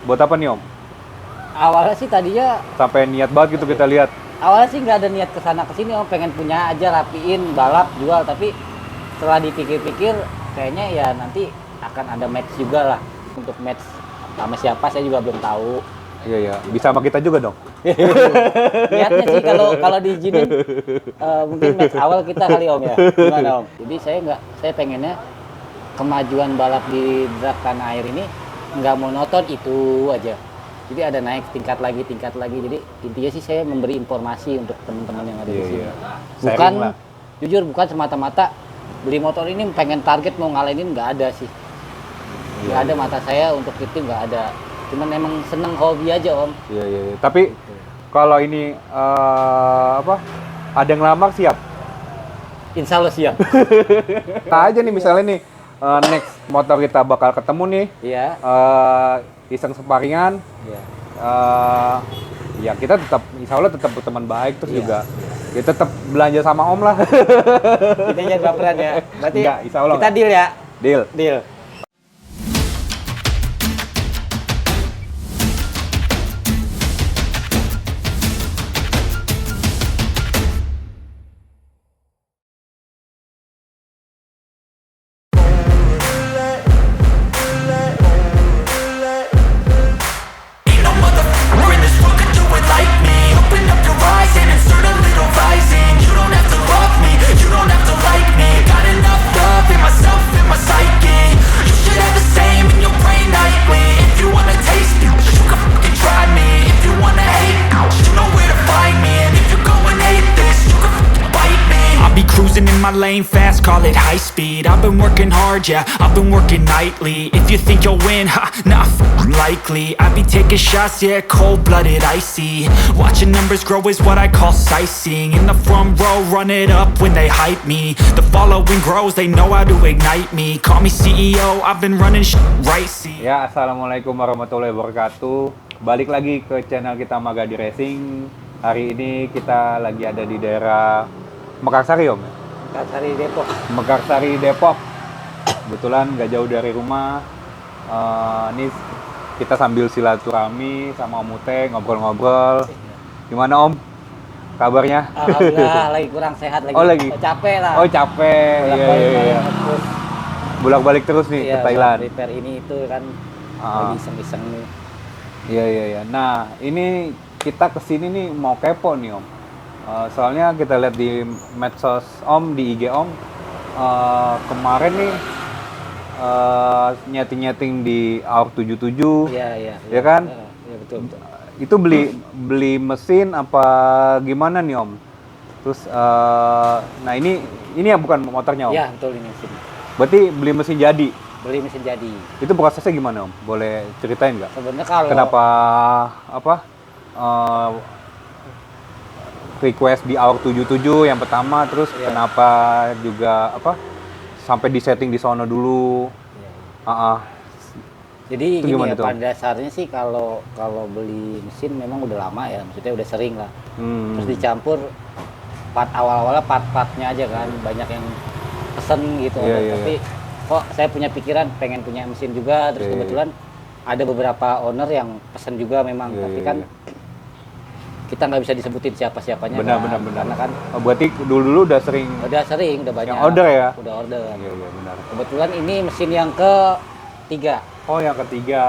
Buat apa nih Om? Awalnya sih tadinya, Sampai niat banget gitu kita lihat. awalnya sih nggak ada niat kesana kesini Om, pengen punya aja, rapiin, balap, jual. Tapi setelah dipikir-pikir, kayaknya ya nanti akan ada match juga lah. Untuk match sama siapa saya juga belum tahu. Iya iya, bisa sama kita juga dong. Niatnya sih kalau diizinin mungkin match awal kita kali Om ya. Gimana Om? Jadi saya pengennya kemajuan balap di drag tanah air ini nggak monoton itu aja. Jadi ada naik tingkat lagi. Jadi intinya sih saya memberi informasi untuk teman-teman yang ada di sini. Iya. Bukan, Sharing lah. jujur bukan semata-mata beli motor ini pengen target mau ngalahin, nggak ada sih. Nggak ada, mata saya untuk itu nggak ada. Cuman emang seneng hobi aja Om. Iya iya. Iya. Tapi kalau ini ada yang ngelamar siap. Insya Allah siap. Nah aja nih misalnya nih next motor kita bakal ketemu nih. Iya. Iseng separingan. Iya. Ya kita tetap insya Allah tetap berteman baik terus Iya. juga ya tetap belanja sama Om lah. Kita jangan baperan ya. Berarti Enggak, insya Allah kita enggak. deal ya. Deal. Deal. Ain't no motherfucker in this world could do it like me. Open up your eyes and insert a little rising. You don't have to love me, you don't have to like me. Got enough love in myself, in my psyche. You should have the same in your brain nightly. If you wanna taste me, you can fucking try me. If you wanna hate, you know where to find me. And if you're going hate this, you can fucking bite me. I'll be cruising in my lane fast, call it high speed. I've been working hard, yeah, I've been working nightly. If you think you'll win, ha, not likely. I be taking shots, yeah, cold-blooded, icy. Watching numbers grow is what I call sightseeing. In the front row, run it up when they hype me. The following grows, they know how to ignite me. Call me CEO, I've been running right, see. Ya, assalamualaikum warahmatullahi wabarakatuh. Balik lagi ke channel kita Magadi Racing. Hari ini kita lagi ada di daerah Mekarsari Om. Mekarsari Depok. Mekarsari Depok. Kebetulan nggak jauh dari rumah. Ini kita sambil silaturahmi sama Om Ute, ngobrol-ngobrol. Gimana Om? Kabarnya? Alhamdulillah lagi kurang sehat lagi. Oh, lagi? Capek lah. Oh capek. Iya, Bolak-balik iya, iya. terus. Bolak-balik terus nih Iya, ke Thailand. repair ini itu kan Ah. lagi iseng-iseng nih. Iya iya iya. Nah ini kita kesini nih mau kepo nih Om. Soalnya kita lihat di medsos Om, di IG Om, kemarin nih nyeting-nyeting di AUR 77. Iya. Ya kan? Iya betul. Itu beli mesin apa gimana nih Om? Terus nah ini ya bukan motornya Om. Iya betul, ini mesin. Berarti beli mesin jadi. Beli mesin jadi. Itu prosesnya gimana Om? Boleh ceritain nggak? Sebenarnya kalau Kenapa request di AUR 77 yang pertama, terus Iya. kenapa juga sampai di setting di sono dulu? Iya. Jadi Itu gini gimana ya, tuh? pada dasarnya sih kalau beli mesin memang udah lama ya, maksudnya udah sering lah. Terus dicampur part awal-awalnya part-partnya aja kan, banyak yang pesen gitu. Iya, iya, Tapi kok saya punya pikiran pengen punya mesin juga, terus Iya, iya, kebetulan ada beberapa owner yang pesen juga memang, Iya, tapi iya, kan iya. kita nggak bisa disebutin siapa-siapanya Benar, kan, benar. karena kan Oh, berarti dulu udah sering. udah banyak Yang order ya? udah order. Iya iya benar. Kebetulan ini mesin yang ketiga. Oh yang ketiga.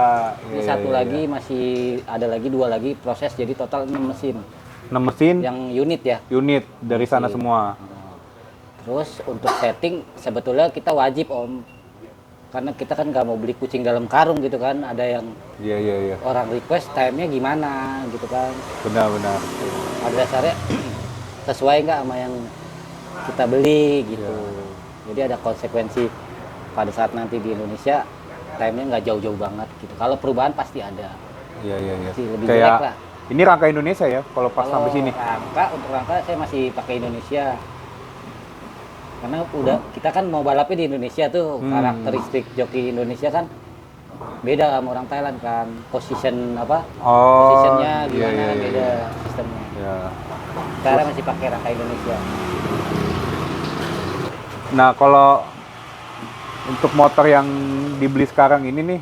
Ini Iya, satu iya, lagi masih ada lagi, 2 lagi proses, jadi total 6 mesin. 6 mesin Yang unit ya. unit dari sana Mesin. semua. Terus untuk setting sebetulnya kita wajib Om. Karena kita kan nggak mau beli kucing dalam karung gitu kan. Ada yang Iya iya iya. orang request time-nya gimana gitu kan. Benar. Pada dasarnya sesuai nggak sama yang kita beli gitu. Iya. Jadi ada konsekuensi pada saat nanti di Indonesia time-nya nggak jauh-jauh banget gitu. Kalau perubahan pasti ada. Iya iya iya. Masih lebih jelek lah. Ini rangka Indonesia ya kalau pas sampai sini. Untuk rangka saya masih pakai Indonesia. Karena kita kan mau balapnya di Indonesia tuh, karakteristik joki Indonesia kan beda sama orang Thailand kan. Positionnya gimana, iya, beda sistemnya. Iya. Sekarang masih pakai rangka Indonesia. Nah, kalau untuk motor yang dibeli sekarang ini nih,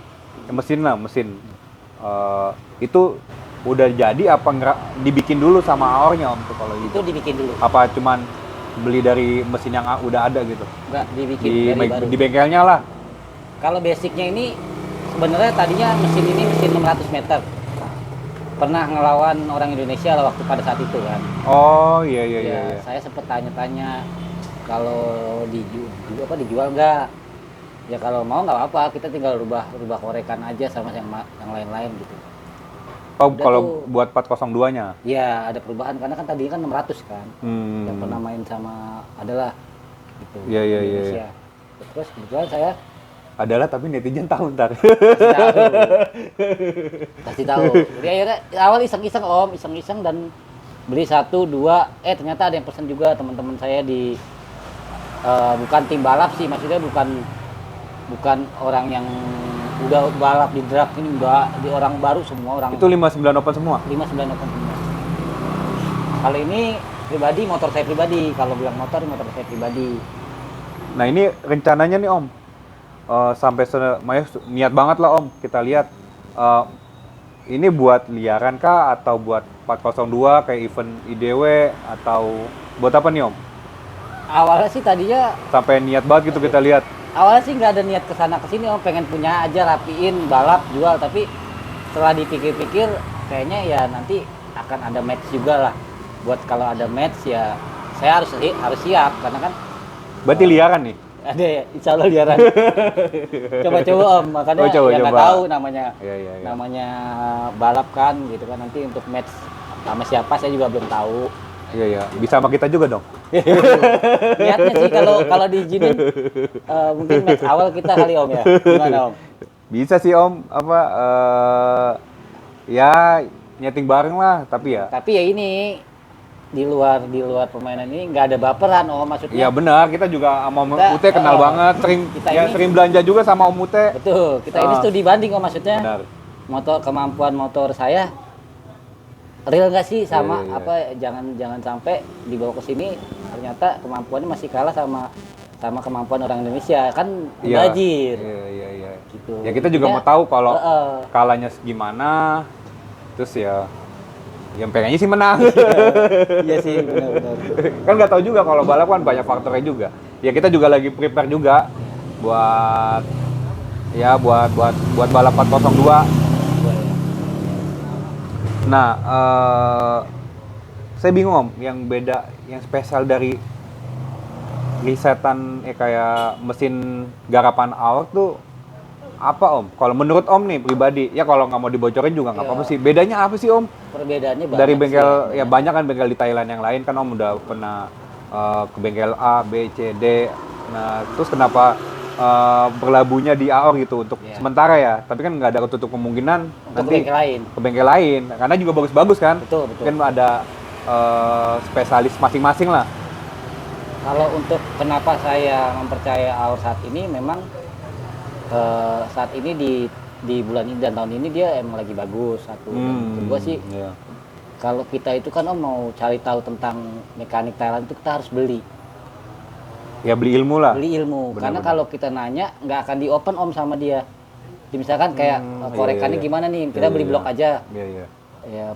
ya mesin. Itu udah jadi apa dibikin dulu sama aornya Om tuh kalau Itu gitu? dibikin dulu. Apa cuman beli dari mesin yang udah ada gitu? Enggak, dibikin dari baru. Di bengkelnya lah. Kalau basicnya ini sebenarnya tadinya mesin ini mesin 600 meter. Pernah ngelawan orang Indonesia waktu pada saat itu kan. Oh iya iya iya. Ya, Iya. saya sempat tanya-tanya kalau dijual nggak? Ya kalau mau nggak apa-apa, kita tinggal rubah korekan aja sama yang lain-lain gitu. Oh Udah kalau tuh. buat 402-nya? Ya ada perubahan karena kan tadi kan 600 kan. Yang Hmm. pernah main sama adalah gitu. Iya, iya, di iya. Indonesia. Terus kebetulan saya Adalah tapi netizen tahu ntar. kasih tahu. Jadi akhirnya awal iseng-iseng Om, iseng-iseng dan beli 1, 2, ternyata ada yang pesen juga teman-teman saya di bukan tim balap sih, maksudnya bukan orang yang udah balap di drag ini, udah di orang baru semua, orang Itu 59 open semua? 59 open semua. Kalau ini pribadi, motor saya pribadi. Kalau bilang motor saya pribadi. Nah ini rencananya nih Om, sampai niat banget lah Om, kita lihat ini buat liaran kah atau buat 402 kayak event IDW atau buat apa nih Om? Awalnya sih tadinya, Sampai niat banget gitu kita lihat. awalnya sih nggak ada niat kesana kesini Om, pengen punya aja, rapiin, balap, jual. Tapi setelah dipikir-pikir, kayaknya ya nanti akan ada match juga lah. Buat kalau ada match ya saya harus siap karena kan Berarti liaran nih? ada insya Allah liaran. Coba-coba Om, makanya Oh, coba-coba. ya nggak tahu namanya. Iya, iya, iya. Namanya balap kan gitu kan, nanti untuk match sama siapa saya juga belum tahu. Iya iya, bisa sama kita juga dong. Niatnya sih kalau diizinin mungkin match awal kita kali Om ya. Gimana Om? Bisa sih Om, apa ya nyeting bareng lah, tapi ya. Tapi ya ini di luar permainan ini nggak ada baperan Om, maksudnya. Iya benar, kita juga sama Om Kita, Ute kenal banget, kita ya ini- sering belanja juga sama Om Ute. Betul, kita ini Ah. studi banding Om, maksudnya. Benar. Kemampuan motor saya real nggak sih sama Iya, iya, iya. apa, jangan sampai dibawa ke sini ternyata kemampuannya masih kalah sama kemampuan orang Indonesia kan, Iya. bajir Iya iya iya. gitu. Ya kita juga Intinya, mau tahu kalau heeh. kalahnya gimana. Terus ya yang pengennya sih menang. Iya sih, benar-benar. Kan nggak tahu juga kalau balap kan banyak faktornya juga. Ya kita juga lagi prepare juga buat balap 402. Nah, saya bingung Om, yang beda, yang spesial dari risetan kayak mesin garapan awak tuh apa Om? Kalau menurut Om nih pribadi, ya kalau nggak mau dibocorin juga nggak Iya. apa-apa sih. Bedanya apa sih Om? Perbedaannya banyak Dari sih, bengkel, ya banyak kan bengkel di Thailand yang lain kan Om udah pernah ke bengkel A, B, C, D. Nah, terus kenapa berlabuhnya di AOR gitu untuk Iya. sementara ya? Tapi kan nggak ada ketutup kemungkinan untuk nanti bengkel lain. ke bengkel lain. Karena juga bagus-bagus kan? Betul, betul. Kan ada spesialis masing-masing lah. Kalau untuk kenapa saya mempercaya AOR saat ini, memang saat ini di bulan ini dan tahun ini dia emang lagi bagus satu. Dan kedua sih, Iya. kalau kita itu kan Om mau cari tahu tentang mekanik Thailand itu kita harus beli Ya beli ilmu lah. ilmu. Benar, Karena benar. kalau kita nanya nggak akan di open Om sama dia. Misalkan kayak korekannya iya. gimana nih, kita Iya, beli iya. blok aja. Iya iya. Ya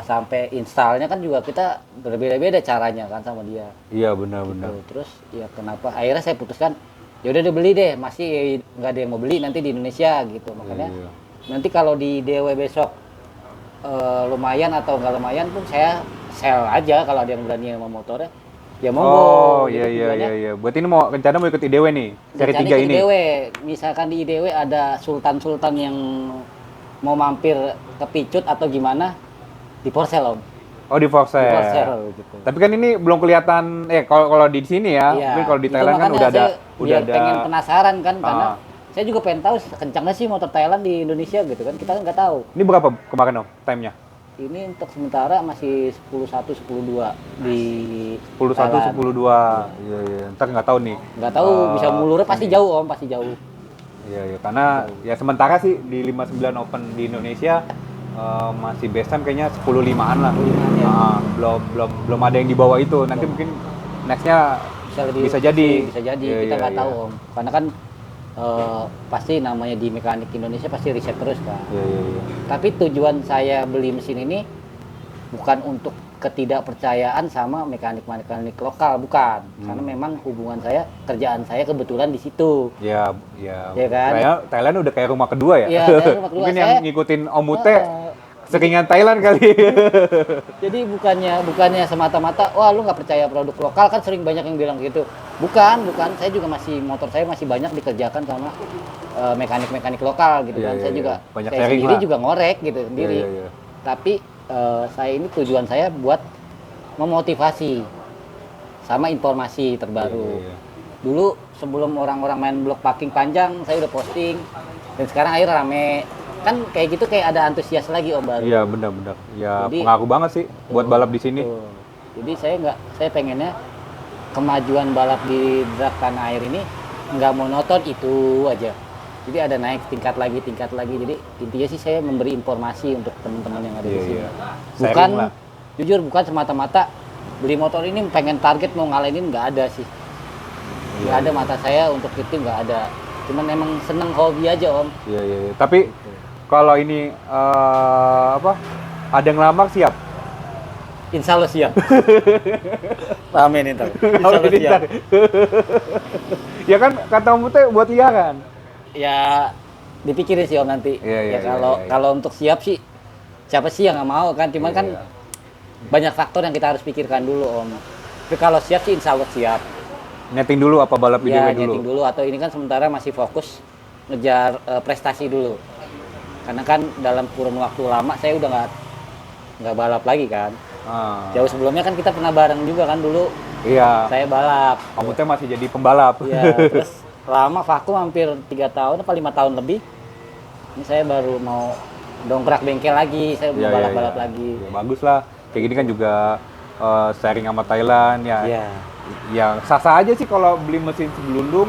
sampai installnya kan juga kita berbeda-beda caranya kan sama dia. Iya benar-benar. Tuh, terus ya kenapa akhirnya saya putuskan ya udah beli deh, masih nggak ada yang mau beli nanti di Indonesia gitu. Makanya Iya. nanti kalau di DW besok lumayan atau nggak lumayan pun saya sell aja kalau ada yang berani sama motornya. Ya monggo. Oh gitu iya iya tujuannya. iya iya. Berarti ini mau rencana mau ikut IDW nih, seri Rencana 3 ke ini. IDW, misalkan di IDW ada sultan-sultan yang mau mampir ke Picut atau gimana, di Porsel Om. Oh di Di Forsell. Porsel gitu. Tapi kan ini belum kelihatan kalau di sini ya. Iya, Mungkin kalau di itu Thailand kan makanya udah ada saya biar pengen penasaran kan, karena Ah. saya juga pengen tahu kencang nggak sih motor Thailand di Indonesia gitu kan, kita nggak tahu. Ini berapa kemarin Om time-nya? Ini untuk sementara masih 11.1, 10.2 di 11.1 Thailand. 10.2. Iya iya. Entar nggak tahu nih. Nggak tahu bisa mulurnya pasti jauh Om, pasti jauh. Iya iya. Karena ya sementara sih di 59 Open di Indonesia masih best time kayaknya 10.5-an lah. 10.5-an ya. Belum ada yang di bawah itu. Nanti mungkin nextnya Bisa lebih Bisa jadi. bisa jadi Iya, kita iya, nggak iya. tahu Om, karena kan pasti namanya di mekanik Indonesia pasti riset terus kan. Iya, iya, iya. Tapi tujuan saya beli mesin ini bukan untuk ketidakpercayaan sama mekanik-mekanik lokal, bukan. Karena memang hubungan saya, kerjaan saya kebetulan di situ. Ya, ya. Iya kan? Thailand udah kayak rumah kedua ya. Iya, Thailand rumah kedua. Mungkin Saya- yang ngikutin Om Ute Eh, seringan Thailand kali. Jadi bukannya semata-mata, wah lu nggak percaya produk lokal, kan sering banyak yang bilang gitu. Bukan. Saya juga motor saya masih banyak dikerjakan sama mekanik-mekanik lokal gitu Iya, kan. iya, Saya iya. juga Banyak saya sharing sendiri lah. juga ngorek gitu sendiri. Iya, iya, iya. Tapi saya ini tujuan saya buat memotivasi sama informasi terbaru. Iya, iya. Dulu sebelum orang-orang main blok parking panjang, saya udah posting dan sekarang akhirnya rame. Kan kayak gitu kayak ada antusias lagi Om baru. Iya, benar-benar. Ya, Jadi- pengaruh banget sih buat balap di sini. Tuh. Jadi saya pengennya kemajuan balap di drag tanah air ini nggak monoton itu aja. Jadi ada naik tingkat lagi. Jadi intinya sih saya memberi informasi untuk teman-teman yang ada Iya, di sini. iya. Bukan, Sharing lah. jujur bukan semata-mata beli motor ini pengen target mau ngalahin, nggak ada sih. Iya, Nggak ada mata saya untuk itu, nggak ada. Cuman emang seneng hobi aja Om. Iya, iya, iya. Tapi kalau ini ada yang lamar siap. Insya Allah siap. Amin ntar. Insya Allah Ini siap. ntar. Ya kan kata Om Ute buat iya kan. Ya dipikirin sih Om nanti. Iya, iya, Ya kalau iya, iya. kalau untuk siap sih siapa sih yang nggak mau kan? Cuman Iya, kan iya. banyak faktor yang kita harus pikirkan dulu Om. Tapi kalau siap sih insya Allah siap. Netting dulu apa balap video Ya dulu. nyeting dulu atau ini kan sementara masih fokus ngejar prestasi dulu. Karena kan dalam kurun waktu lama saya udah nggak balap lagi kan. Ah. Jauh sebelumnya kan kita pernah bareng juga kan dulu. Iya. Saya balap. Om Ute masih jadi pembalap. Iya, terus lama vakum hampir 3 tahun apa 5 tahun lebih. Ini saya baru mau dongkrak bengkel lagi, saya mau Iya, iya, balap-balap iya. lagi. Ya, bagus lah. Kayak gini kan juga sharing sama Thailand ya. Iya. Ya sah-sah aja sih kalau beli mesin sebelum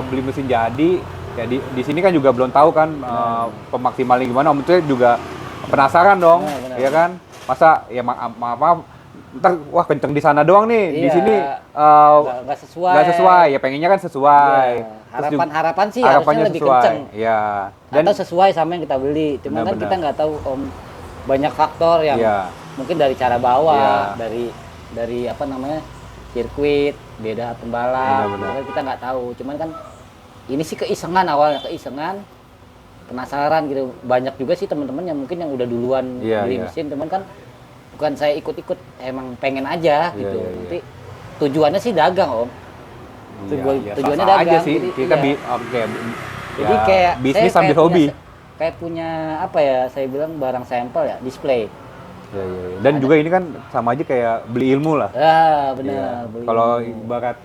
beli mesin jadi. Ya di sini kan juga belum tahu kan pemaksimalnya gimana. Om Ute juga penasaran dong, Benar, benar. ya kan? Masa ya maaf ntar wah kenceng di sana doang nih, di Iya. sini Nggak sesuai. nggak sesuai. Ya pengennya kan sesuai. Iya. Terus juga- Harapan sih harapannya harusnya lebih sesuai. kenceng. Iya. Atau sesuai sama yang kita beli. Cuman kan Benar-benar. kita nggak tahu Om, banyak faktor yang Iya. mungkin dari cara bawa, Iya. dari apa namanya sirkuit, beda pembalap. Benar-benar. Kan kita nggak tahu. Cuman kan ini sih keisengan, awalnya keisengan, penasaran gitu. Banyak juga sih teman-teman yang mungkin yang udah duluan Iya, beli iya. mesin, cuman kan bukan saya ikut-ikut, emang pengen aja Iya, gitu. iya, iya. Nanti tujuannya sih dagang Om. Tujuannya sah-sah dagang, aja sih. jadi Kita iya. oke. Jadi Ya, kayak bisnis saya sambil kayak hobi. kayak punya apa ya? Saya bilang barang sampel ya, display. Ya, ya, ya. Dan juga ini kan sama aja kayak beli ilmu lah. Ah, Iya. benar. beli Kalau ilmu. ibarat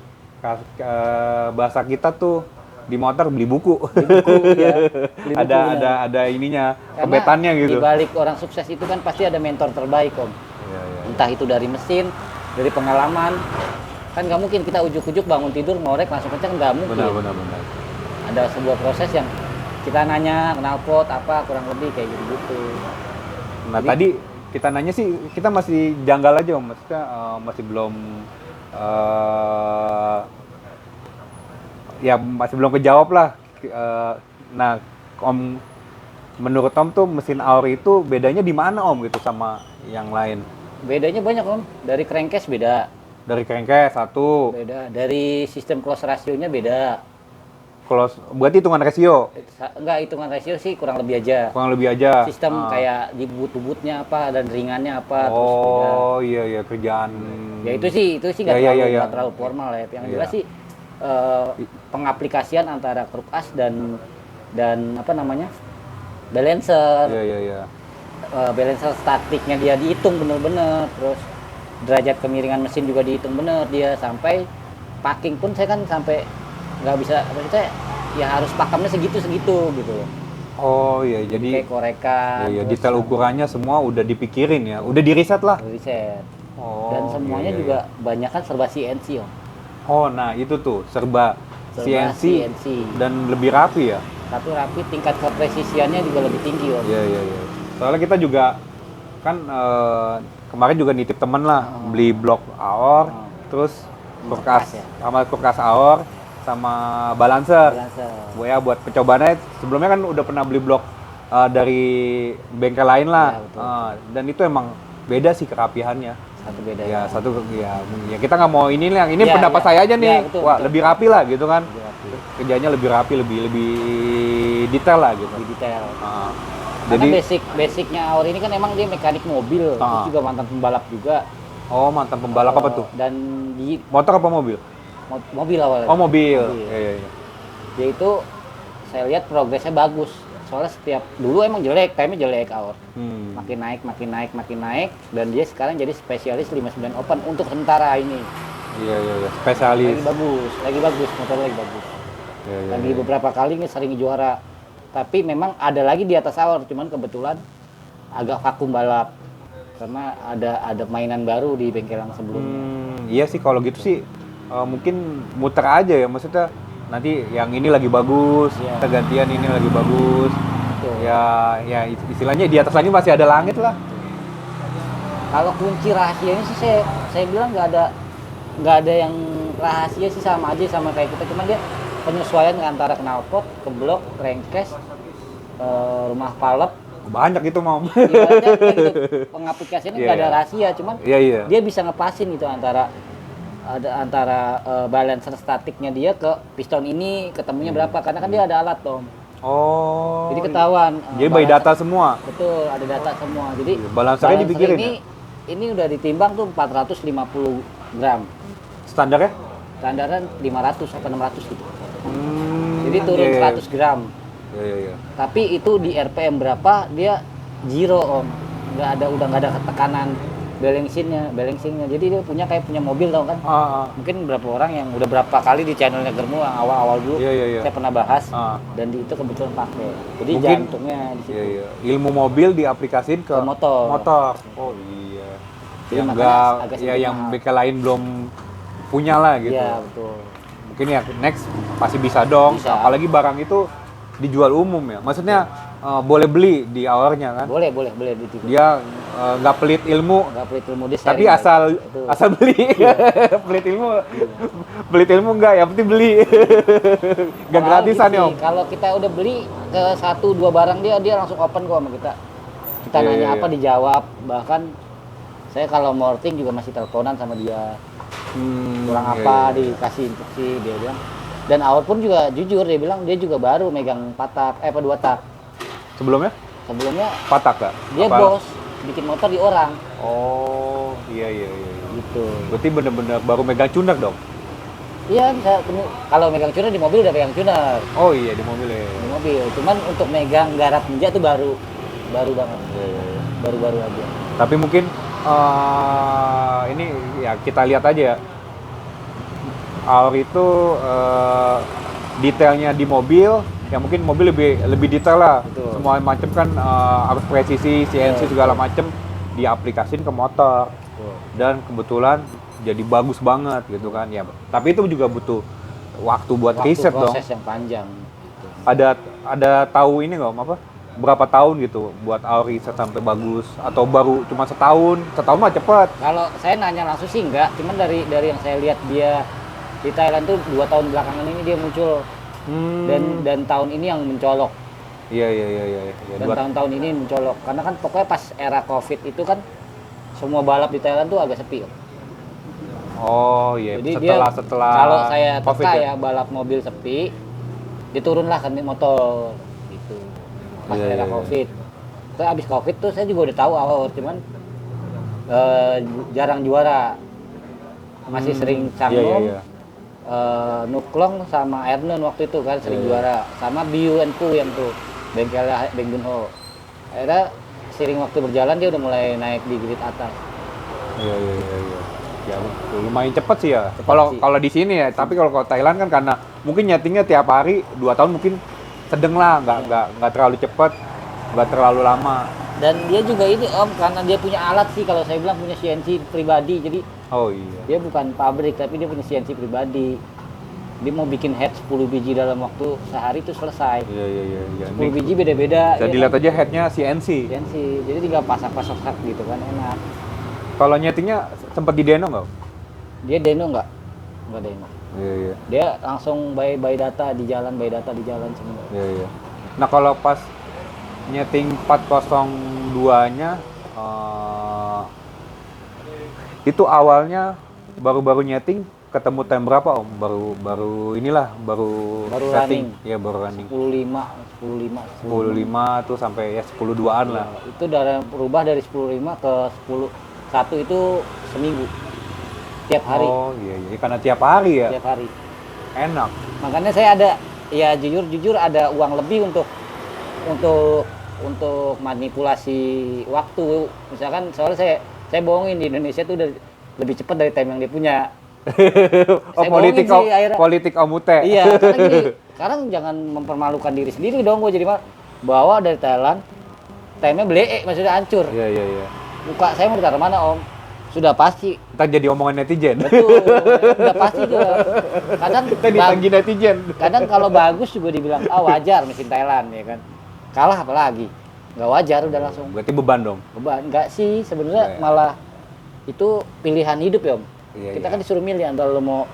bahasa kita tuh di motor beli buku. buku, ya. Beli buku, benar. ada ininya, Karena kebetannya gitu. Di balik orang sukses itu kan pasti ada mentor terbaik Om. Iya, iya. Entah itu dari mesin, dari pengalaman. Kan nggak mungkin kita ujuk-ujuk bangun tidur ngorek langsung kenceng, nggak mungkin. Benar. Ada sebuah proses yang kita nanya knalpot apa kurang lebih kayak gitu-gitu. Nah, tadi kita nanya sih, kita masih janggal aja Om. Maksudnya masih belum ya masih belum kejawab lah. Nah, Om, menurut Om tuh mesin Auri itu bedanya di mana Om gitu sama yang lain? Bedanya banyak Om. Dari crankcase beda. Dari crankcase satu, Beda. Dari sistem close ratio-nya beda. close, berarti hitungan rasio, Enggak, hitungan rasio sih kurang lebih aja. kurang lebih aja. Sistem Ah. kayak di bubut-bubutnya apa dan ringannya apa terus beda. Oh iya kerjaan. Ya itu sih nggak Ya, terlalu, ya. nggak terlalu formal ya. Yang Iya. jelas sih pengaplikasian antara kruk as dan apa namanya balancer, Iya. balancer statiknya dia dihitung bener-bener, terus derajat kemiringan mesin juga dihitung bener dia, sampai packing pun saya kan sampai nggak bisa, maksudnya ya harus pakemnya segitu gitu loh. Oh iya jadi Kayak korekan, iya, terus detail ukurannya semua udah dipikirin ya, udah diriset lah. riset. Oh, Dan semuanya iya. juga banyak kan serba CNC Om. Oh nah itu tuh serba CNC CNC. dan lebih rapi ya. Tapi rapi, tingkat kepresisiannya juga lebih tinggi Om. Iya. Soalnya kita juga kan kemarin juga nitip temen lah beli blok Aor, terus Kulkas kulkas ya? sama kulkas Aor, sama balancer. Balancer. Ya buat percobaannya sebelumnya kan udah pernah beli blok dari bengkel lain lah. Ya, betul. Dan itu emang beda sih kerapihannya. Satu beda Ya satu ya kita nggak mau ini yang ini Ya, pendapat ya. saya aja nih. Ya, betul, Wah, betul. lebih rapi lah gitu kan. Lebih rapi. Kerjanya lebih rapi, lebih detail lah gitu. Lebih detail. Ah, Karena jadi basicnya Aur ini kan emang dia mekanik mobil, terus juga mantan pembalap juga. oh mantan pembalap apa tuh? Dan di Motor apa mobil? mobil awalnya. Oh mobil. Mobil. Iya. Dia itu saya lihat progresnya bagus. Soalnya setiap dulu emang jelek, time-nya jelek Aur. Hmm. Makin naik dan dia sekarang jadi spesialis 59 Open untuk sementara ini. Iya. Spesialis. Lagi bagus, motor lagi bagus. Iya. Lagi beberapa kali nih sering juara. Tapi memang ada lagi di atas Aur, cuman kebetulan agak vakum balap. Karena ada mainan baru di bengkel yang sebelumnya. Iya sih kalau gitu sih mungkin muter aja ya, maksudnya nanti yang ini lagi bagus, Iya. kita gantian ini lagi bagus. Betul. Ya istilahnya di atas lagi masih ada langit lah. Kalau kunci rahasianya sih saya bilang nggak ada yang rahasia sih, sama aja sama kayak kita, cuman dia penyesuaian antara knalpot, keblok, crankcase, rumah palep. Banyak itu mau. Ibaratnya kayak gitu, pengaplikasiannya Iya, nggak ada iya. rahasia, cuman Iya. dia bisa ngepasin gitu antara balancer statiknya dia ke piston ini ketemunya berapa, karena kan dia ada alat Tom. Oh. Jadi ketahuan. Jadi by balancer- data semua. Betul, ada data semua. Jadi Balancernya balancer dipikirin ini udah ditimbang tuh 450 gram. Standarnya? Standaran 500 atau 600 gitu. Hmm, Jadi turun iya. 100 gram. Iya. Tapi itu di RPM berapa dia zero Om. Udah nggak ada tekanan balancingnya. Jadi dia punya mobil tau kan. Mungkin berapa orang yang udah berapa kali di channelnya Germu yang awal-awal dulu Iya. saya pernah bahas Ah. dan itu kebetulan pakai. Jadi Mungkin- jantungnya di situ. Iya. Ilmu mobil diaplikasiin ke Ke motor. Oh iya. Jadi Yang makanya enggak agak ya sedikit yang mahal. bengkel lain belum punya lah gitu. Iya, betul. Mungkin ya next pasti bisa dong. Bisa. Apalagi barang itu dijual umum ya. Maksudnya boleh beli di awalnya kan. Boleh di TV. Dia nggak pelit ilmu, Nggak pelit ilmu dia tapi sharing, asal betul. asal beli. Pelit ilmu enggak, yang penting beli. Nggak Kalau gratisan gitu ya sih, Om. Kalau kita udah beli ke 1-2 barang dia langsung open kok sama kita. Kita Iya, nanya iya, apa iya. dijawab. Bahkan saya kalau morting juga masih teleponan sama dia. Kurang Iya, apa iya. dikasih instruksi dia bilang. Dan Aur pun juga jujur dia bilang dia juga baru megang 4 tak, 2 tak. Sebelumnya Sebelumnya patak gak? dia bos bikin motor di orang Oh, iya. gitu. Berarti bener-bener baru megang tuner dong? Iya bisa kalau megang tuner di mobil udah pegang tuner Oh iya, di mobil ya. di mobil. Cuman untuk megang garap ninja tuh baru banget. Iya. Baru aja. Tapi mungkin ini ya kita lihat aja ya. Aur itu detailnya di mobil, ya mungkin mobil lebih detail lah. Betul. Semua macam kan harus presisi, CNC segala macam diaplikasin ke motor. Dan kebetulan jadi bagus banget gitu kan ya. Tapi itu juga butuh waktu buat riset dong. Proses yang panjang. Gitu. Ada tahu ini nggak Om, apa? Berapa tahun gitu buat Aur riset sampai bagus atau baru cuma setahun mah cepet. Kalau saya nanya langsung sih enggak, cuman dari yang saya lihat dia di Thailand tuh 2 tahun belakangan ini dia muncul dan tahun ini yang mencolok. Iya. Dan tahun-tahun ini mencolok karena kan pokoknya pas era Covid itu kan semua balap di Thailand tuh agak sepi. Oh iya, Jadi setelah kalau saya COVID teka ya? ya balap mobil sepi, dia turunlah kan motor gitu. Pas Iya, era iya. Covid. Terus abis Covid tuh saya juga udah tahu awal, cuman jarang juara. Masih sering Cangnom, Iya. Nuklong sama Ernon waktu itu kan sering juara. Sama Biu Pu yang tuh bengkelnya Beng Dunho. Akhirnya seiring waktu berjalan dia udah mulai naik di grid atas. Iya. Ya lumayan cepet sih ya. Cepet Kalau sih. kalau di sini ya, tapi kalau Thailand kan karena mungkin nyetingnya tiap hari 2 tahun mungkin sedang lah, nggak terlalu cepet, nggak terlalu lama. Dan dia juga ini Om, karena dia punya alat sih kalau saya bilang punya CNC pribadi. Jadi Oh iya. dia bukan pabrik tapi dia punya CNC pribadi. Dia mau bikin head 10 biji dalam waktu sehari itu selesai. Iya. 10 biji beda-beda. Bisa ya dilihat kan? aja headnya CNC. CNC. Jadi tinggal pasang-pasang gitu kan enak. Kalau nyetingnya sempat di Deno nggak? Dia Deno nggak? Nggak Deno. Iya, iya. Dia langsung by data di jalan semua. Iya, iya. Nah, kalau pas nyeting 402-nya itu awalnya baru-baru nyeting ketemu time berapa Om? Baru setting. running. Iya, baru running. 10.5 10.5 tuh sampai ya 10.2-an lah. Itu berubah dari 10.5 ke 10.1 itu seminggu. Tiap hari. Oh, iya, iya. Karena tiap hari ya. Tiap hari. Enak. Makanya saya ada, ya jujur ada uang lebih untuk manipulasi waktu. Misalkan soalnya saya bohongin di Indonesia tuh udah lebih cepat dari time yang dia punya. Oh, Saya politik bohongin sih akhirnya. politik Om Ute. Iya, karena gini, sekarang jangan mempermalukan diri sendiri dong. Gue jadi bawa dari Thailand, time-nya belee, maksudnya hancur. Iya, iya, iya. Muka saya mau ditaruh mana Om? Sudah pasti. Ntar jadi omongan netizen. Betul, udah pasti tuh. Kadang Kita ditanggi netizen. kadang kalau bagus juga dibilang wajar mesin Thailand ya kan. Kalah apalagi? Nggak wajar udah langsung. Berarti beban dong. Beban. Enggak sih, sebenarnya Nggak ya? malah itu pilihan hidup ya Om. Iya, Kita iya. kan disuruh milih antara lo mau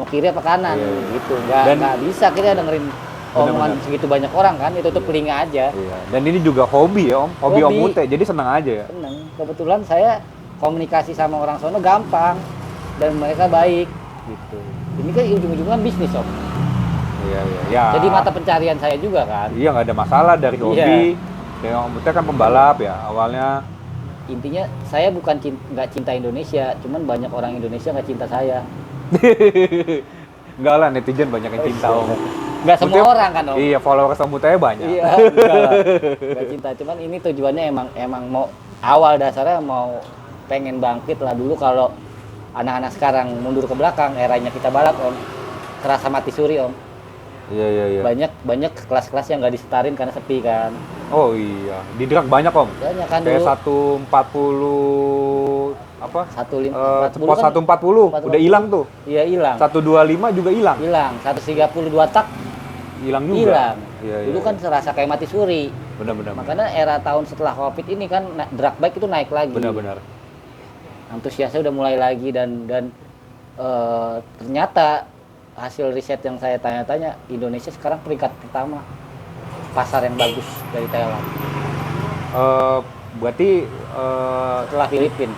kiri apa kanan Iya, iya. gitu. Dan- Nggak bisa kita dengerin omongan Benar-benar. segitu banyak orang kan, itu tuh telinga aja. Iya. Dan ini juga hobi ya Om. Hobi Om Hobi. Ute. Jadi senang aja ya. Seneng. Kebetulan saya komunikasi sama orang sono gampang dan mereka baik gitu. Ini kan ujung-ujungnya kan bisnis Om. Iya, iya. Ya. Jadi mata pencarian saya juga kan. Iya, nggak ada masalah dari hobi. Ya, Om Ute kan pembalap ya awalnya. Intinya saya bukan nggak cinta Indonesia, cuman banyak orang Indonesia nggak cinta saya. Enggak lah, netizen banyak yang cinta Om. Nggak semua Maksudnya- orang kan Om. Iya, followers Om Ute banyak. Iya, enggak lah. Nggak cinta, cuman ini tujuannya emang mau awal dasarnya mau pengen bangkit lah dulu. Kalau anak-anak sekarang mundur ke belakang, eranya kita balap Om, terasa mati suri Om. Iya, iya, iya. Banyak kelas-kelas yang nggak disetarin karena sepi kan. Oh iya, di drag banyak Om. Banyak kan Kayak dulu. 140 apa? 1.40 Pos 140 udah hilang tuh. Iya hilang. 125 juga hilang. Hilang. 132 tak Hilang juga. hilang. Iya, iya. Dulu kan serasa kayak mati suri. Benar-benar. Makanya era tahun setelah Covid ini kan drag bike itu naik lagi. Benar-benar. Antusiasnya udah mulai lagi dan ternyata hasil riset yang saya tanya-tanya, Indonesia sekarang peringkat pertama pasar yang bagus dari Thailand Berarti setelah Filipina.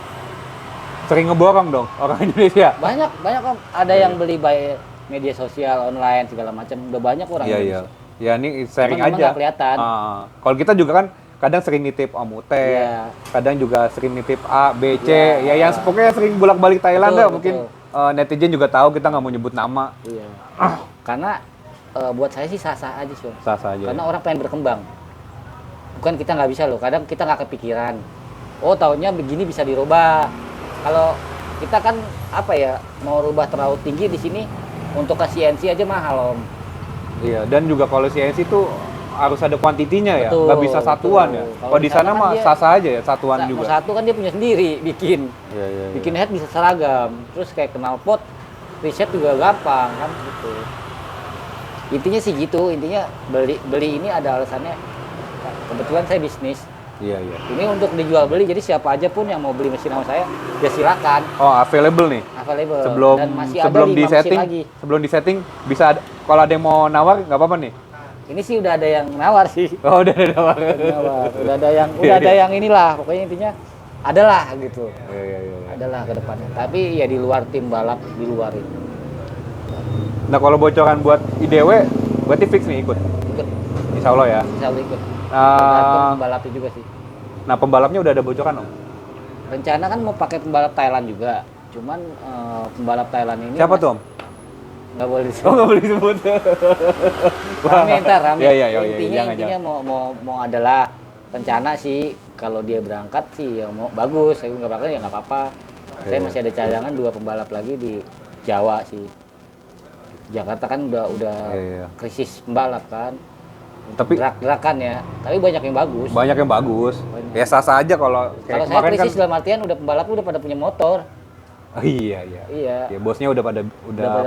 sering ngeborong dong orang Indonesia. Banyak Om. Ada yang beli by media sosial online segala macam, udah banyak orang Iya, iya. Indonesia. Ya ini sharing Cuman memang aja. nggak kelihatan. Kalau kita juga kan kadang sering nitip Om Ute, Iya. kadang juga sering nitip A, B, C, Iya. ya yang pokoknya sering bolak-balik Thailand Betul, dah. Mungkin netizen juga tahu, kita nggak mau nyebut nama. Iya. Karena buat saya sih sah-sah aja sih Om. Sah-sah aja. Karena orang pengen berkembang. Bukan kita nggak bisa loh. Kadang kita nggak kepikiran. Oh tahunnya begini bisa dirubah. Kalau kita kan apa ya mau rubah terlalu tinggi di sini untuk ke CNC aja mahal Om. Iya, dan juga kalau CNC itu harus ada kuantitinya ya, Betul, nggak bisa satuan betul. ya. Kalau Kalau di di sana sana kan mah dia- sah-sah aja ya, satuan Mau juga. satu kan dia punya sendiri bikin. Iya, iya, iya. Bikin head bisa seragam. Terus kayak knalpot riset juga gampang kan gitu. Intinya sih gitu. Intinya beli ini ada alasannya. Kebetulan saya bisnis. Iya, iya. Ini untuk dijual beli, jadi siapa aja pun yang mau beli mesin sama saya, ya silakan, Oh, available nih. available. Sebelum Dan masih sebelum ada di 5 mesin setting, lagi. sebelum di setting bisa kalau ada yang mau nawar nggak apa-apa nih. Ini sih udah ada yang nawar sih. Oh, udah ada nawar. Nawar. Udah ada yang Iya, iya. inilah, pokoknya intinya adalah gitu. Iya, iya, iya. Adalah ke depannya. Tapi ya di luar tim balap, di luar itu. Nah, kalau bocoran buat IDW berarti fix nih ikut. Ikut, Insya Allah ya. bisa ikut. Ah. Tergantung pembalapnya juga sih. Nah, pembalapnya udah ada bocoran Om. Rencana kan mau pakai pembalap Thailand juga. Cuman pembalap Thailand ini Siapa tuh Om? nggak boleh Oh, disebut. nggak boleh disebut. Rame ntar rame. Iya, iya, iya, intinya jangan, mau adalah rencana sih kalau dia berangkat sih ya mau bagus. Saya nggak bakal ya nggak apa-apa. Saya Iya. masih ada cadangan 2 pembalap lagi di Jawa sih. Jakarta kan udah Iya. krisis pembalap kan. Tapi Gerak-gerakan ya. Tapi banyak yang bagus. banyak yang bagus. Banyak. Ya sah-sah aja kalau Kalau kayak saya kemarin kan. krisis dalam artian udah pembalap udah pada punya motor. Oh, iya, iya. Iya. Ya, bosnya udah pada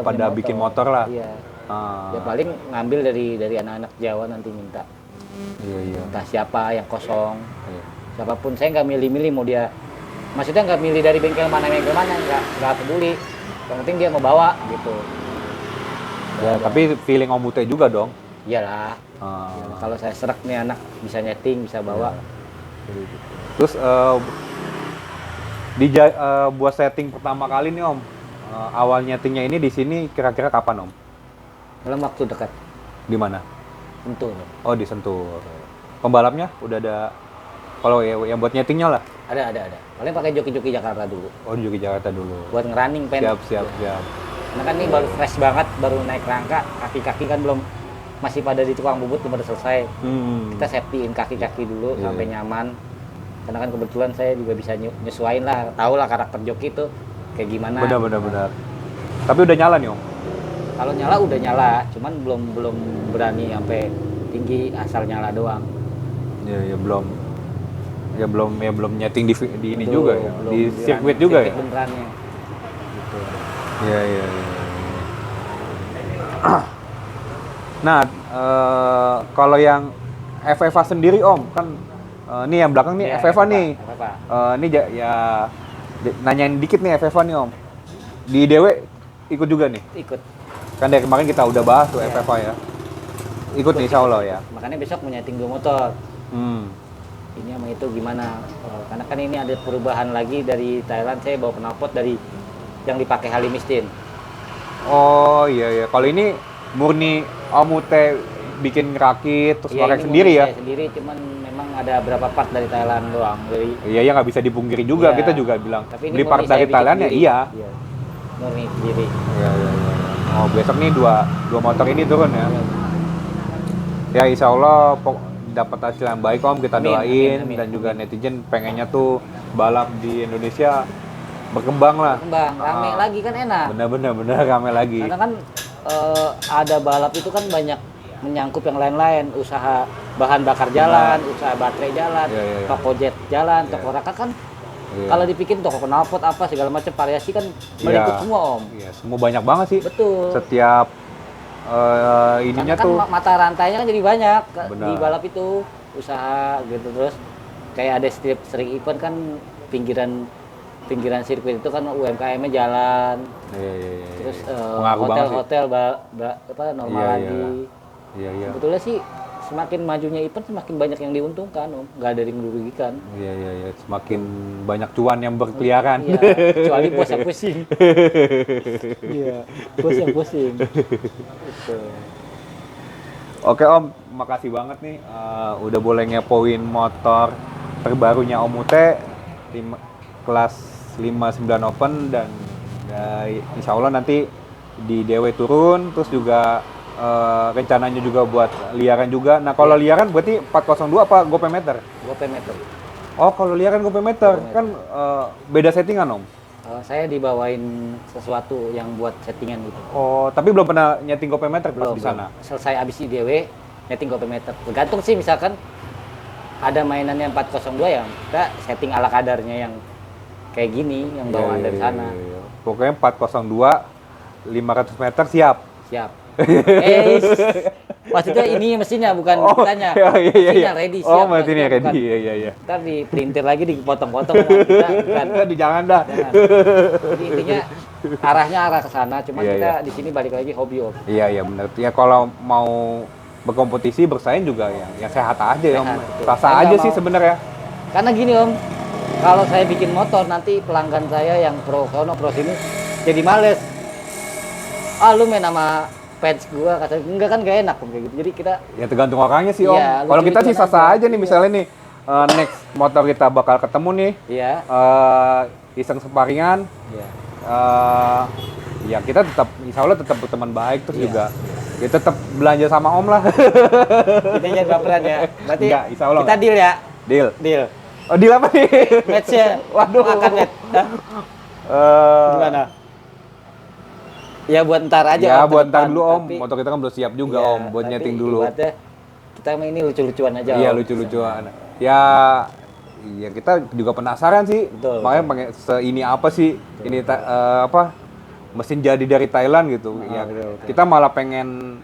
punya bikin motor lah. Iya. Ah, Ya paling ngambil dari anak-anak Jawa nanti minta. iya, iya. Entah siapa yang kosong. Iya. Siapapun saya nggak milih-milih mau dia. Maksudnya nggak milih dari bengkel mana nggak peduli. Yang penting dia mau bawa gitu. Ya, tapi feeling Om Ute juga dong. Iyalah. Ah. Iyalah, kalau saya serak nih anak bisa nyeting, bisa bawa. Terus buat setting pertama kali nih Om, awal nyetingnya ini di sini kira-kira kapan Om? Dalam waktu dekat. Di mana? Tentu. Oh di Sentul. Pembalapnya udah ada. Kalau yang buat nyetingnya lah. Ada. Paling pakai joki-joki Jakarta dulu. Oh di Jakarta dulu. Buat ngerunning pen. Siap. Karena kan ini baru fresh banget, baru naik rangka, kaki-kaki kan belum masih pada di tukang bubut, belum pada selesai. Kita safetyin kaki-kaki dulu Iya. sampai nyaman. Karena kan kebetulan saya juga bisa nyesuain lah, tahu lah karakter joki itu kayak gimana. Benar. Tapi udah nyala nih Om. Kalau nyala udah nyala, cuman belum berani sampai tinggi, asal nyala doang. Ya belum nyeting di ini Betul, juga ya. belum Di berani sirkuit juga ya. benerannya. Gitu. Iya. Nah, kalau yang FFA sendiri Om, kan ini yang belakang nih Iya, FFA nih. FFA. Ini nanyain dikit nih FFA nih Om. Di DW ikut juga nih. Ikut. Kan dari kemarin kita udah bahas tuh Iya. FFA ya. Ikut nih insya Allah ya. Makanya besok mau nyeting 2 motor. Ini sama itu gimana? Karena kan ini ada perubahan lagi dari Thailand, saya bawa knalpot dari yang dipakai Halimistin. Oh iya. Kalau ini murni Om Ute bikin rakit terus Iya, korek ini sendiri murni ya. saya sendiri, cuman memang ada beberapa part dari Thailand doang. Dari Iya ya nggak bisa dipungkiri juga, Iya. kita juga bilang Tapi ini beli part murni saya dari bikin Thailand ya sendiri. iya. Murni sendiri. Iya. Oh besok nih dua motor ini turun ya. Ya insya Allah dapat hasil yang baik Om, kita Amin, doain amin. dan juga netizen pengennya tuh balap di Indonesia berkembang lah. Kembang, rame Ah. lagi kan enak. Bener rame lagi. Karena kan ada balap itu kan banyak menyangkut yang lain-lain, usaha bahan bakar jalan, usaha baterai jalan, Iya. toko jet jalan, Iya. toko raka kan. Iya. Kalau dibikin toko knalpot apa segala macam variasi kan melingkup Iya. semua Om. Iya, semua banyak banget sih. Betul. Setiap ininya Karena kan tuh mata rantainya kan jadi banyak Benar. di balap itu, usaha gitu. Terus kayak ada setiap sering event kan pinggiran sirkuit itu kan UMKM-nya jalan. Iya. Terus Pengaruh banget sih. hotel-hotel normal Iya, lagi. Iya. Sebetulnya sih semakin majunya event semakin banyak yang diuntungkan Om, nggak ada yang merugikan. Iya. Semakin banyak cuan yang berkeliaran. Iya, kecuali bos yang pusing. Iya, bos yang pusing. Gitu. Oke Om, makasih banget nih udah boleh ngepoin motor terbarunya Om Ute kelas 59 Open dan insya Allah nanti di DW turun, terus juga rencananya juga buat liaran juga. Nah kalau liaran berarti 402 apa GoPemeter? GoPemeter. Oh kalau liaran GoPemeter kan beda settingan Om? Saya dibawain sesuatu yang buat settingan gitu. Oh tapi belum pernah nyeting GoPemeter pas Belum, di sana? Selesai abis IDW, nyeting GoPemeter. Tergantung sih, misalkan ada mainannya 402 ya, kita setting ala kadarnya yang kayak gini, yang bawaan dari sana. Iya. Pokoknya 402 500 meter siap. Siap. Maksudnya ini mesinnya bukan kitanya. Iya. Mesinnya ready, siap. Oh, mesinnya maksudnya ready. bukan. Iya. Ntar diprintir lagi, dipotong-potong sama kita, bukan. Di jangan dah. Jangan. Jadi intinya arahnya arah ke sana, cuman Iya, kita iya. di sini balik lagi hobi Om. Iya benar. Ya kalau mau berkompetisi bersaing juga yang sehat aja ya Om. Sehat, betul. Rasa Saya aja nggak sih mau. sebenarnya. Karena gini Om, kalau saya bikin motor nanti pelanggan saya yang pro sini jadi males. Lu main sama fans gua, kata enggak kan gak enak Om kayak gitu. Jadi kita Ya tergantung orangnya sih Om. Iya, Kalau kita sih lucu-lucuan sasa aja. aja nih misalnya nih next motor kita bakal ketemu nih. ya, Iseng separingan. ya. Ya kita tetap insya Allah tetap berteman baik terus Iya. juga ya tetap belanja sama Om lah. Kita jangan baperan ya. Berarti Enggak, insya Allah kita enggak. deal ya. Deal. Deal. Oh deal apa nih? Match-nya. Waduh. Makan match. Hah? Gimana? Ya buat ntar aja. Ya Om, ke buat ntar depan. dulu Om, Tapi- motor kita kan belum siap juga Iya, Om, buat tapi nyeting dulu. ibaratnya kita main ini lucu-lucuan aja. Iya Om. lucu-lucuan. Ya, ya kita juga penasaran sih. Betul, Makanya pakai ini apa sih? Ini apa? Mesin jadi dari Thailand gitu. Ya, betul. kita malah pengen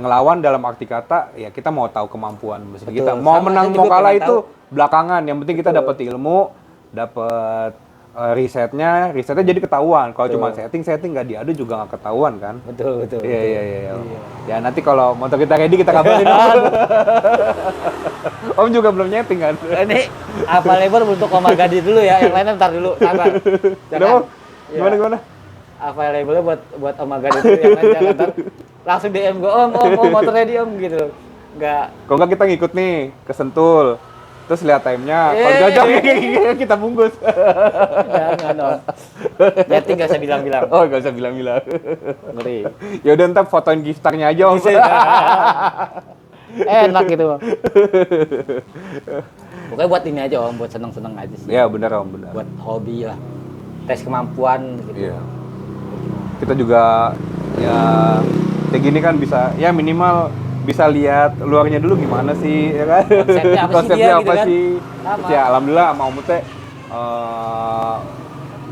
ngelawan dalam arti kata. Ya kita mau tahu kemampuan mesin Betul. kita. Mau Sama menang saya mau juga kalah pengen itu belakangan. Yang penting kita Betul. dapat ilmu, dapat risetnya jadi ketahuan. Kalau Betul. cuma setting nggak diadu juga nggak ketahuan kan. Betul. Iya. Ya nanti kalau motor kita ready kita kabarin Om. Om juga belum nyeting kan. Ini available untuk Om Magadi dulu ya, yang lainnya ntar dulu, sabar. Kenapa? Gimana? Available buat Om Magadi dulu, yang lain jangan ntar langsung DM gue, Om motor ready Om gitu. Enggak. Kalau nggak kita ngikut nih ke Sentul, terus lihat time-nya. Kalau cocok kita bungkus. Jangan Om. Jadi nggak usah bilang-bilang. Oh, nggak usah bilang-bilang. Ngeri. Ya udah ntar fotoin giftarnya aja Om. Enak gitu Om. Pokoknya buat ini aja Om, buat seneng-seneng aja sih. Ya benar Om, benar. Buat hobi lah. Tes kemampuan gitu. Iya. Kita juga ya kayak gini kan bisa ya minimal bisa lihat luarnya dulu gimana sih ya kan. Konsepnya apa sih dia, gitu kan? sih? Sama. Terus ya alhamdulillah sama Om Teh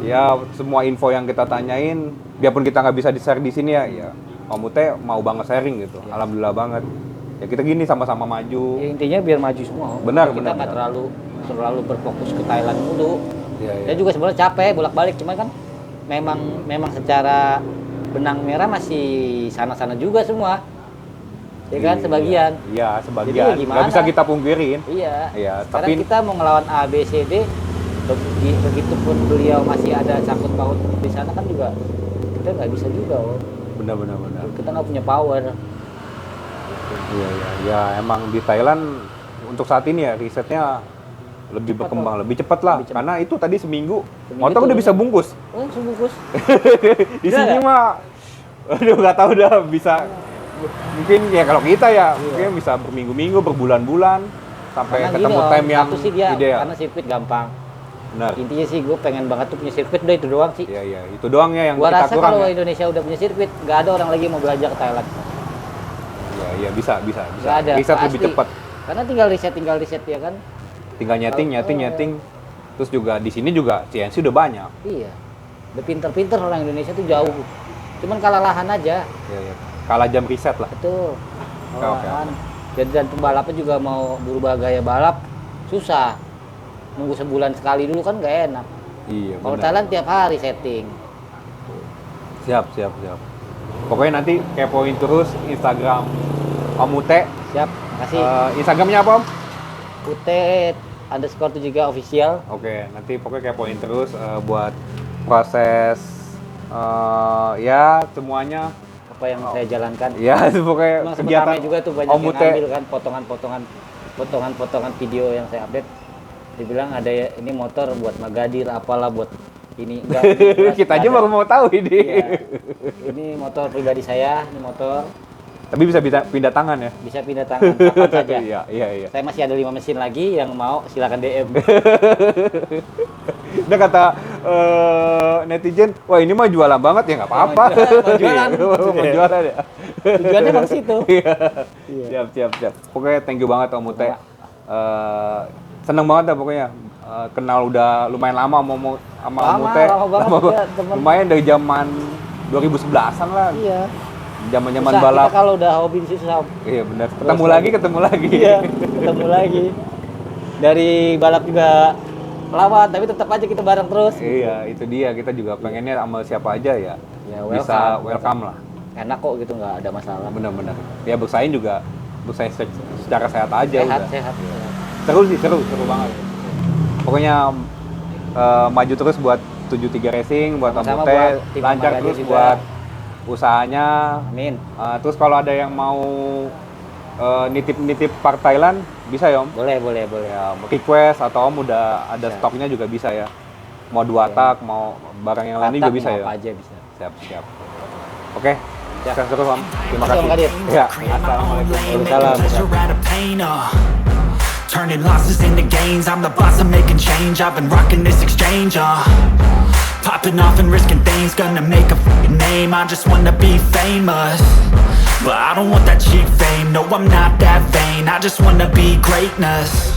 ya semua info yang kita tanyain biarpun kita nggak bisa di-share di sini ya Om Teh mau banget sharing gitu. Ya. Alhamdulillah banget. Ya kita gini sama-sama maju. Ya, intinya biar maju semua Om. Benar, Kita benar, nggak benar. terlalu berfokus ke Thailand dulu. Iya, Saya juga sebenarnya capek bolak-balik, cuman kan memang secara benang merah masih sana-sana juga semua. Ya kan sebagian. Iya, Jadi sebagian. ya gimana? Nggak bisa kita pungkirin. Iya. Iya, Sekarang tapi kita mau ngelawan A B C D begitupun beliau masih ada sangkut paut di sana kan juga kita nggak bisa juga Om. benar. Kita nggak punya power. Iya. Ya emang di Thailand untuk saat ini ya risetnya lebih Cepat, berkembang, lebih cepat lah. Lebih cepat. Karena itu tadi seminggu motor tuh udah bisa bungkus. Oh, sebungkus. Di Bisa sini nggak? mah, aduh nggak tahu dah bisa. Mungkin ya kalau kita ya mungkin bisa berminggu-minggu, berbulan-bulan sampai Karena ketemu gini, Om, time yang satu sih dia ideal. karena sirkuit gampang. Benar. Intinya sih gue pengen banget tuh punya sirkuit, udah itu doang sih. Iya, itu doang ya yang Gua kita rasa kurang. kalau Ya. Indonesia udah punya sirkuit, nggak ada orang lagi mau belajar ke Thailand. Iya, bisa. Nggak ada. Riset pasti. lebih cepat. Karena tinggal riset ya kan. Tinggal nyeting. Terus juga di sini juga CNC udah banyak. Iya. Udah pinter-pinter orang Indonesia tuh jauh. Cuman kalah lahan aja. Iya. Kalah jam riset lah. Betul. Oke. Lahan. Jadi dan pembalapnya juga mau berubah gaya balap susah. Nunggu sebulan sekali dulu kan nggak enak. Iya, Kalau benar. Thailand tiap hari setting. Siap. Pokoknya nanti kepoin terus Instagram Om Ute. Siap, makasih. Instagramnya apa Om? UT_73 official. Oke, nanti pokoknya kepoin terus buat proses ya semuanya. Apa yang saya jalankan. Ya pokoknya Emang sempet kegiatan ramai juga tuh banyak Om yang Ute. ngambil kan potongan video yang saya update. Dibilang ada ya, ini motor buat Magadir apalah buat ini enggak. Kita aja baru mau tahu ini. Iya. Ini motor pribadi saya, ini motor Tapi bisa pindah tangan ya. bisa pindah tangan kapan saja. Iya. Saya masih ada 5 mesin lagi yang mau silakan DM. Udah kata netizen, wah ini mah jualan banget ya nggak apa-apa. Mau jualan. Mau jualan ya. Tujuannya emang situ. Iya. Siap. Pokoknya thank you banget Om Ute. Seneng banget dah pokoknya. Kenal udah lumayan lama sama Om Ute. Lama banget ya, temen. Lumayan dari zaman 2011-an lah. Iya. Zaman-zaman Susah, balap. kita kalau udah hobi di situ susah. Iya benar. Terus Ketemu lagi. Iya, ketemu lagi. Dari balap juga lawan, tapi tetap aja kita bareng terus. Iya, itu dia. Kita juga pengennya sama siapa aja ya. Ya, Bisa welcome lah. Enak kok gitu, nggak ada masalah. Benar. Ya bersaing juga bersaing secara sehat aja udah. Sehat. Seru banget. Pokoknya maju terus buat 73 Racing, buat Om Sama-sama Ute, buat tim lancar Magadi terus juga. buat usahanya. Amin. Terus kalau ada yang mau nitip part Thailand bisa ya Om? Boleh. Ya, request atau Om udah ada stoknya juga bisa ya. Mau 2 tak, mau barang yang lain juga bisa mau ya. Apa aja bisa. Siap. Oke. Sukses terus Om. Terima Makasih, Om kasih. Kadir. Ya, assalamualaikum. Waalaikumsalam. Pleasure out of pain, turning losses into gains. I'm the boss, I'm making change. I've been rocking this exchange, popping off and risking things, gonna make a fucking name. I just wanna be famous, but I don't want that cheap fame. No, I'm not that vain. I just wanna be greatness.